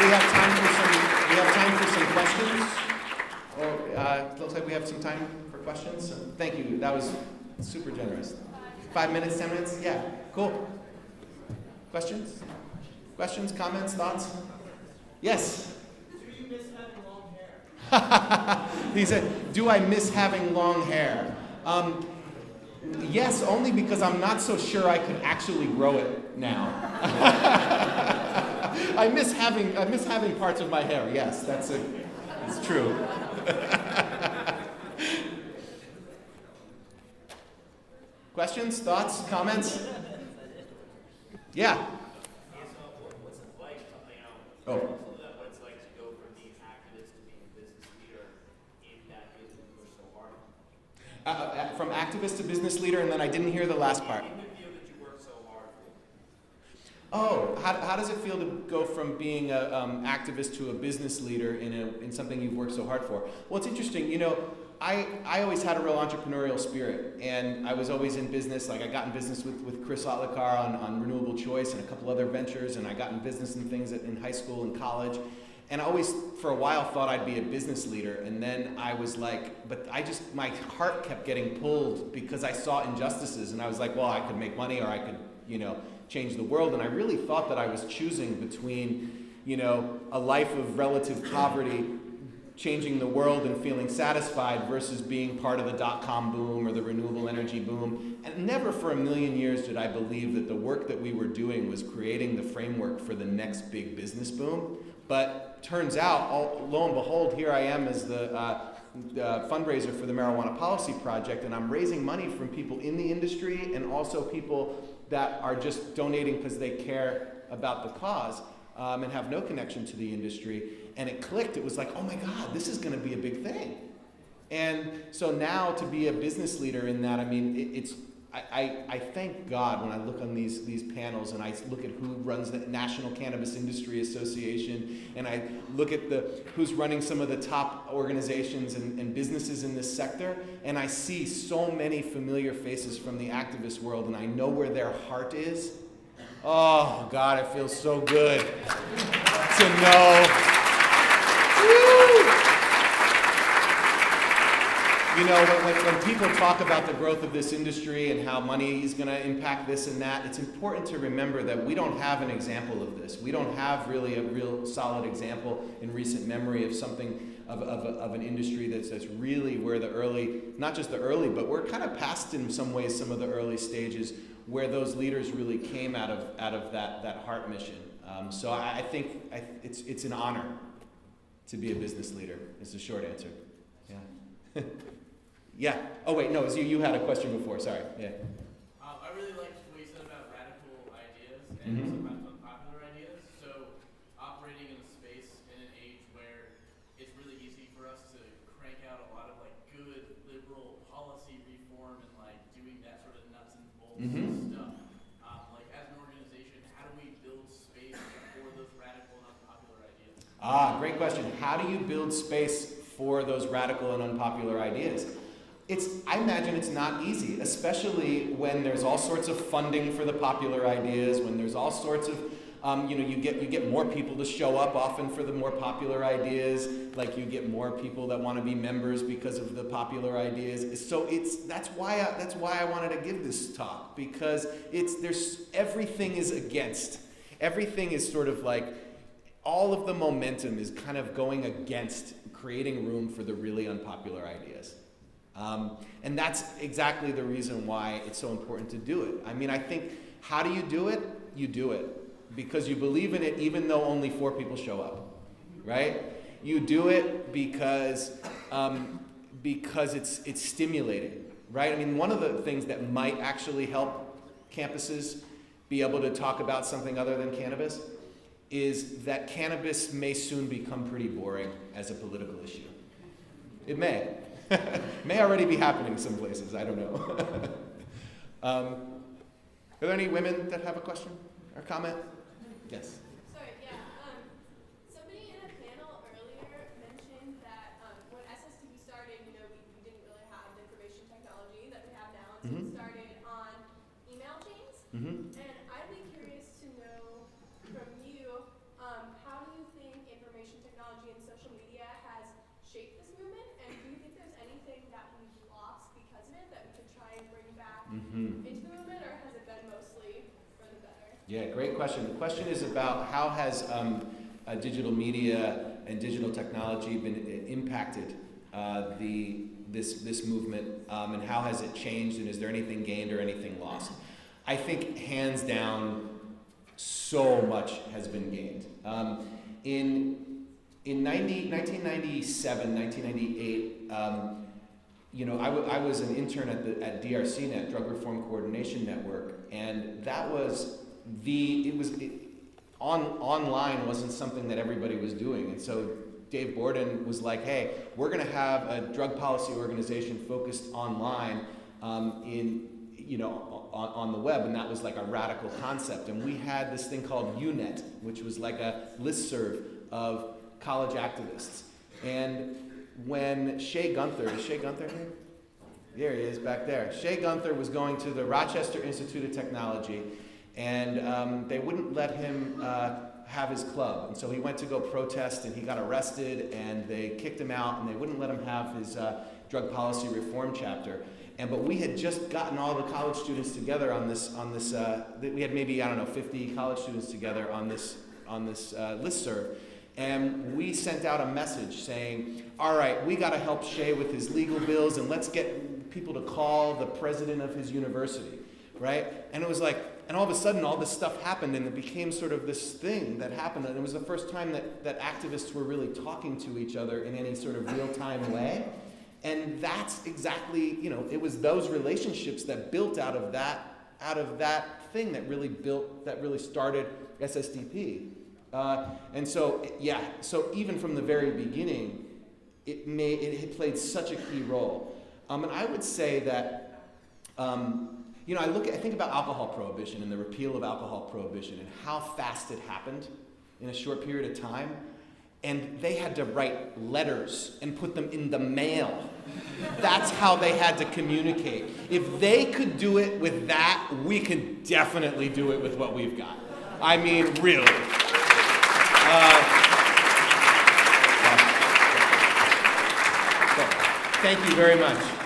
we have time for some questions. It looks like we have some time for questions. So thank you. That was super generous. 5 minutes, 10 minutes? Yeah, cool. Questions? Questions, comments, thoughts? Yes? Do you miss having long hair? He said, do I miss having long hair? Yes, only because I'm not so sure I could actually grow it now. I miss having parts of my hair. Yes, it's true. Questions, thoughts, comments? Yeah. What's it like, Oh. what it's like to go from being activist to being a business leader in that business you work so hard for? From activist to business leader, and then I didn't hear the last part. In the field that you work so hard for. Oh, how does it feel to go from being an activist to a business leader in something you've worked so hard for? Well, it's interesting. You know, I always had a real entrepreneurial spirit, and I was always in business. Like I got in business with Chris Otlekar on renewable choice and a couple other ventures, and I got in business and things in high school and college. And I always, for a while, thought I'd be a business leader. And then I was like, but my heart kept getting pulled because I saw injustices. And I was like, well, I could make money or I could, change the world. And I really thought that I was choosing between, a life of relative poverty, changing the world and feeling satisfied versus being part of the dot-com boom or the renewable energy boom. And never for a million years did I believe that the work that we were doing was creating the framework for the next big business boom. But turns out, lo and behold, here I am as the fundraiser for the Marijuana Policy Project, and I'm raising money from people in the industry and also people that are just donating because they care about the cause and have no connection to the industry. And it clicked. It was like, oh my God, this is going to be a big thing. And so now to be a business leader in that, I mean, I thank God when I look on these panels and I look at who runs the National Cannabis Industry Association, and I look at who's running some of the top organizations and businesses in this sector, and I see so many familiar faces from the activist world, and I know where their heart is. Oh God, it feels so good to know. You know, when people talk about the growth of this industry and how money is going to impact this and that, it's important to remember that we don't have an example of this. We don't have really a real solid example in recent memory of something of an industry that's really where the early, not just the early, but we're kind of past in some ways some of the early stages where those leaders really came out of that heart mission. So I think it's an honor to be a business leader, is the short answer. Yeah. Yeah. Oh wait, no, it was you. You had a question before. Sorry. Yeah. I really liked what you said about radical ideas and also about unpopular ideas. So operating in a space in an age where it's really easy for us to crank out a lot of like good liberal policy reform and like doing that sort of nuts and bolts stuff. Like as an organization, how do we build space for those radical and unpopular ideas? Great question. How do you build space for those radical and unpopular ideas? I imagine it's not easy, especially when there's all sorts of funding for the popular ideas, when there's all sorts of, you get more people to show up often for the more popular ideas, like you get more people that want to be members because of the popular ideas. So that's why I wanted to give this talk, because everything is against. Everything is sort of like, all of the momentum is kind of going against creating room for the really unpopular ideas. And that's exactly the reason why it's so important to do it. I mean, I think, how do you do it? You do it because you believe in it even though only 4 people show up, right? You do it because it's stimulating, right? I mean, one of the things that might actually help campuses be able to talk about something other than cannabis is that cannabis may soon become pretty boring as a political issue. It may. May already be happening some places, I don't know. Are there any women that have a question or comment? Yes. Sorry, yeah. Somebody in a panel earlier mentioned that when SSDP started, we didn't really have the information technology that we have now, so it started on email chains. And I'd be curious to know from you, how do you think into the movement, or has it been mostly for the better? Yeah, great question. The question is about how has digital media and digital technology been impacted this movement, and how has it changed, and is there anything gained or anything lost? I think hands down, so much has been gained. In 1997, 1998, I was an intern at DRCNet, Drug Reform Coordination Network, and that was online wasn't something that everybody was doing, and so Dave Borden was like, hey, we're going to have a drug policy organization focused online on the web, and that was like a radical concept. And we had this thing called UNET, which was like a listserv of college activists. And when Shay Gunther, is Shay Gunther here? There he is back there. Shay Gunther was going to the Rochester Institute of Technology, and they wouldn't let him have his club. And so he went to go protest, and he got arrested, and they kicked him out, and they wouldn't let him have his drug policy reform chapter. But we had just gotten all the college students together on this. We had maybe 50 college students together on this listserv, and we sent out a message saying, "All right, we got to help Shay with his legal bills, and let's get people to call the president of his university, right?" And it was like, and all of a sudden, all this stuff happened, and it became sort of this thing that happened, and it was the first time that activists were really talking to each other in any sort of real-time way. And that's exactly, it was those relationships that built out of that thing that really started SSDP. And so even from the very beginning, it played such a key role. And I would say that, I think about alcohol prohibition and the repeal of alcohol prohibition and how fast it happened in a short period of time. And they had to write letters and put them in the mail. That's how they had to communicate. If they could do it with that, we can definitely do it with what we've got. I mean, really. Thank you very much.